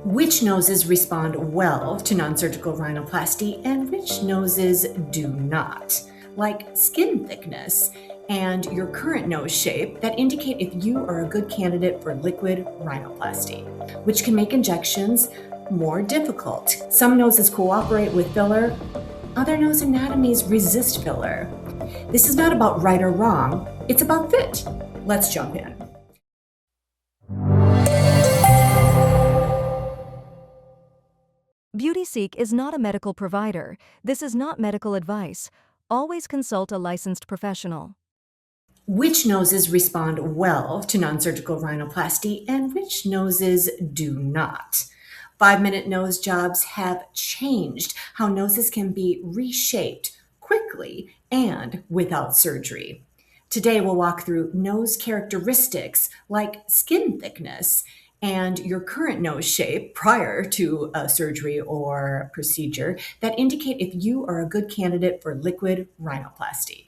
Which noses respond well to non-surgical rhinoplasty and which noses do not, like skin thickness and your current nose shape that indicate if you are a good candidate for liquid rhinoplasty, which can make injections more difficult. Some noses cooperate with filler, other nose anatomies resist filler. This is not about right or wrong, it's about fit. Let's jump in. BeautySeek is not a medical provider. This is not medical advice. Always consult a licensed professional. Which noses respond well to non-surgical rhinoplasty and which noses do not? 5-minute nose jobs have changed how noses can be reshaped quickly and without surgery. Today, we'll walk through nose characteristics like skin thickness and your current nose shape prior to a surgery or procedure that indicate if you are a good candidate for liquid rhinoplasty.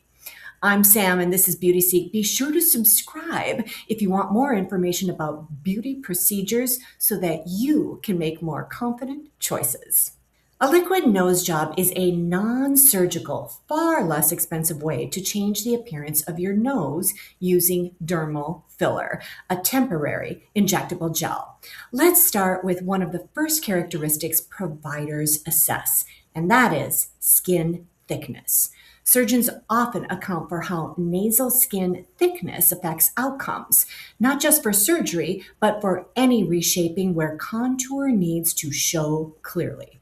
I'm Sam, and this is Beauty Seek. Be sure to subscribe if you want more information about beauty procedures so that you can make more confident choices. A liquid nose job is a non-surgical, far less expensive way to change the appearance of your nose using dermal filler, a temporary injectable gel. Let's start with one of the first characteristics providers assess, and that is skin thickness. Surgeons often account for how nasal skin thickness affects outcomes, not just for surgery, but for any reshaping where contour needs to show clearly.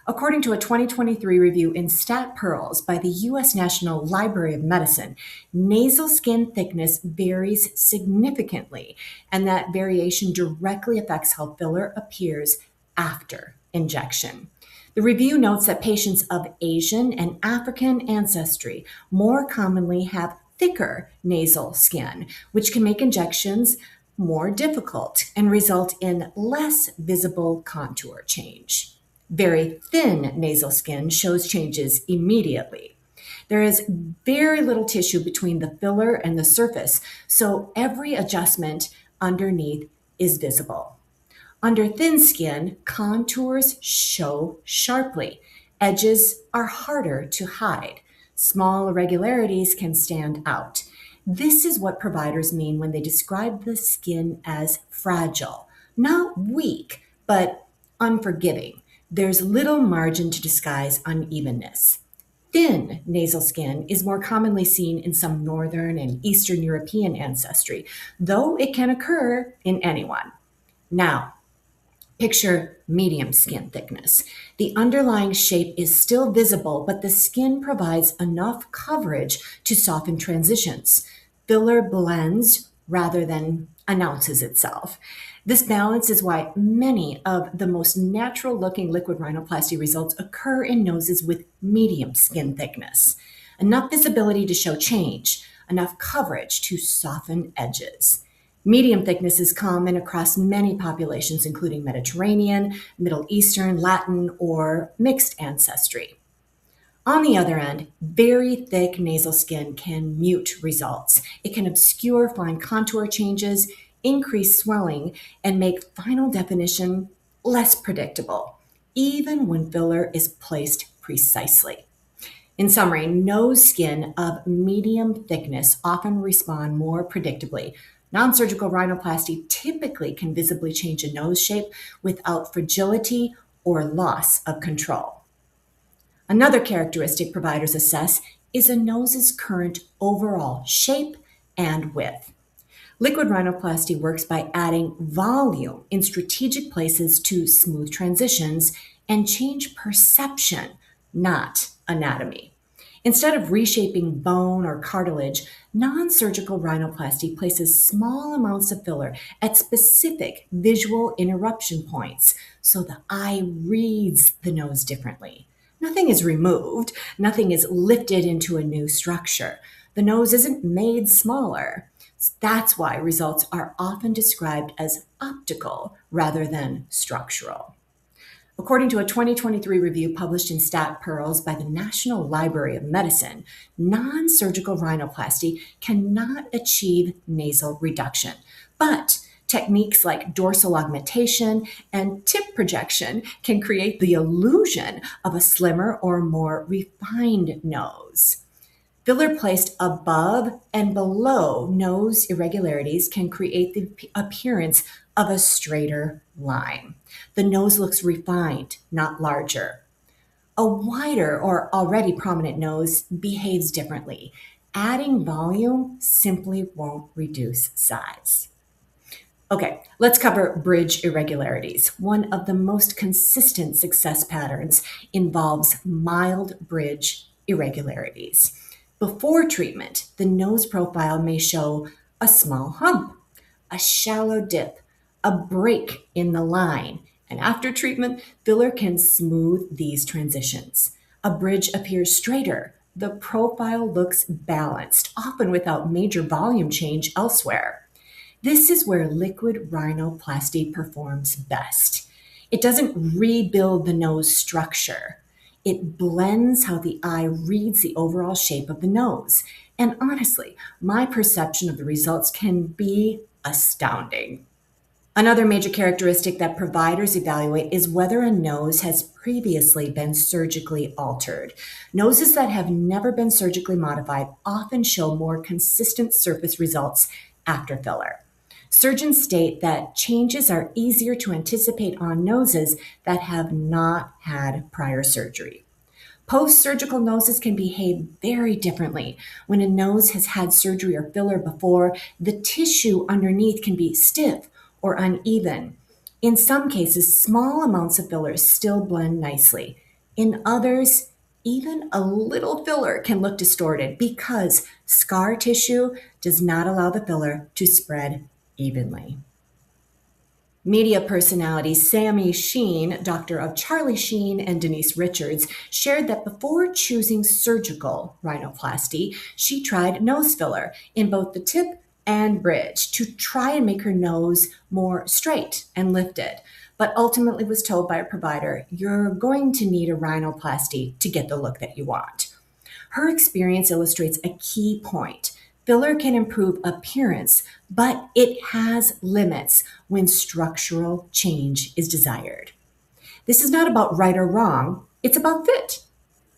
According to a 2023 review in Stat Pearls by the U.S. National Library of Medicine, nasal skin thickness varies significantly, and that variation directly affects how filler appears after injection. The review notes that patients of Asian and African ancestry more commonly have thicker nasal skin, which can make injections more difficult and result in less visible contour change. Very thin nasal skin shows changes immediately. There is very little tissue between the filler and the surface, so every adjustment underneath is visible. Under thin skin, contours show sharply. Edges are harder to hide. Small irregularities can stand out. This is what providers mean when they describe the skin as fragile, not weak, but unforgiving. There's little margin to disguise unevenness. Thin nasal skin is more commonly seen in some Northern and Eastern European ancestry, though it can occur in anyone. Now, picture medium skin thickness. The underlying shape is still visible, but the skin provides enough coverage to soften transitions. Filler blends rather than announces itself. This balance is why many of the most natural-looking liquid rhinoplasty results occur in noses with medium skin thickness. Enough visibility to show change, enough coverage to soften edges. Medium thickness is common across many populations, including Mediterranean, Middle Eastern, Latin, or mixed ancestry. On the other end, very thick nasal skin can mute results. It can obscure fine contour changes, increase swelling, and make final definition less predictable, even when filler is placed precisely. In summary, nose skin of medium thickness often respond more predictably. Non-surgical rhinoplasty typically can visibly change a nose shape without fragility or loss of control. Another characteristic providers assess is a nose's current overall shape and width. Liquid rhinoplasty works by adding volume in strategic places to smooth transitions and change perception, not anatomy. Instead of reshaping bone or cartilage, non-surgical rhinoplasty places small amounts of filler at specific visual interruption points so the eye reads the nose differently. Nothing is removed, nothing is lifted into a new structure. The nose isn't made smaller. That's why results are often described as optical rather than structural. According to a 2023 review published in Stat Pearls by the National Library of Medicine, non-surgical rhinoplasty cannot achieve nasal reduction, but Techniques like dorsal augmentation and tip projection can create the illusion of a slimmer or more refined nose. Filler placed above and below nose irregularities can create the appearance of a straighter line. The nose looks refined, not larger. A wider or already prominent nose behaves differently. Adding volume simply won't reduce size. Okay, let's cover bridge irregularities. One of the most consistent success patterns involves mild bridge irregularities. Before treatment, the nose profile may show a small hump, a shallow dip, a break in the line, and after treatment, filler can smooth these transitions. A bridge appears straighter. The profile looks balanced, often without major volume change elsewhere. This is where liquid rhinoplasty performs best. It doesn't rebuild the nose structure. It blends how the eye reads the overall shape of the nose. And honestly, my perception of the results can be astounding. Another major characteristic that providers evaluate is whether a nose has previously been surgically altered. Noses that have never been surgically modified often show more consistent surface results after filler. Surgeons state that changes are easier to anticipate on noses that have not had prior surgery. Post-surgical noses can behave very differently. When a nose has had surgery or filler before, the tissue underneath can be stiff or uneven. In some cases, small amounts of fillers still blend nicely. In others, even a little filler can look distorted because scar tissue does not allow the filler to spread evenly. Media personality Sammy Sheen, doctor of Charlie Sheen and Denise Richards, shared that before choosing surgical rhinoplasty, she tried nose filler in both the tip and bridge to try and make her nose more straight and lifted, but ultimately was told by a provider, "You're going to need a rhinoplasty to get the look that you want." Her experience illustrates a key point. Filler can improve appearance, but it has limits when structural change is desired. This is not about right or wrong, it's about fit.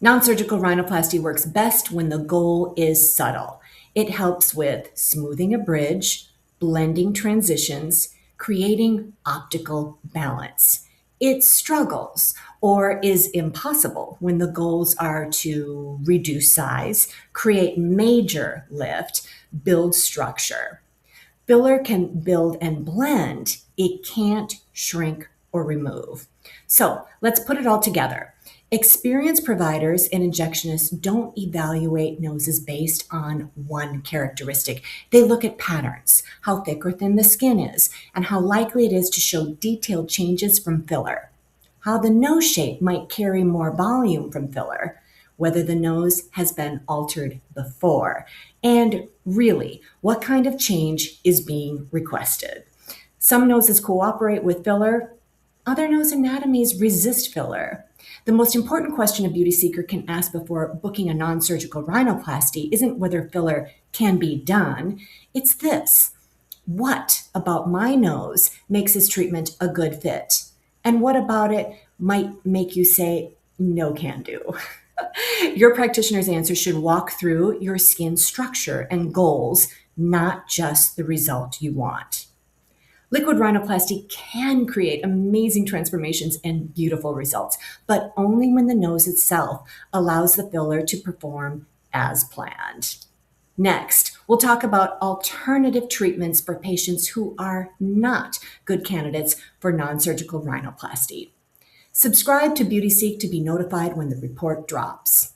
Non-surgical rhinoplasty works best when the goal is subtle. It helps with smoothing a bridge, blending transitions, creating optical balance. It struggles or is impossible when the goals are to reduce size, create major lift, build structure. Filler can build and blend. It can't shrink or remove. So let's put it all together. Experienced providers and injectionists don't evaluate noses based on one characteristic. They look at patterns, how thick or thin the skin is, and how likely it is to show detailed changes from filler. How the nose shape might carry more volume from filler, whether the nose has been altered before, and really, what kind of change is being requested. Some noses cooperate with filler, other nose anatomies resist filler. The most important question a beauty seeker can ask before booking a non-surgical rhinoplasty isn't whether filler can be done, it's this: what about my nose makes this treatment a good fit? And what about it might make you say, no can do? Your practitioner's answer should walk through your skin structure and goals, not just the result you want. Liquid rhinoplasty can create amazing transformations and beautiful results, but only when the nose itself allows the filler to perform as planned. Next, we'll talk about alternative treatments for patients who are not good candidates for non-surgical rhinoplasty. Subscribe to BeautySeek to be notified when the report drops.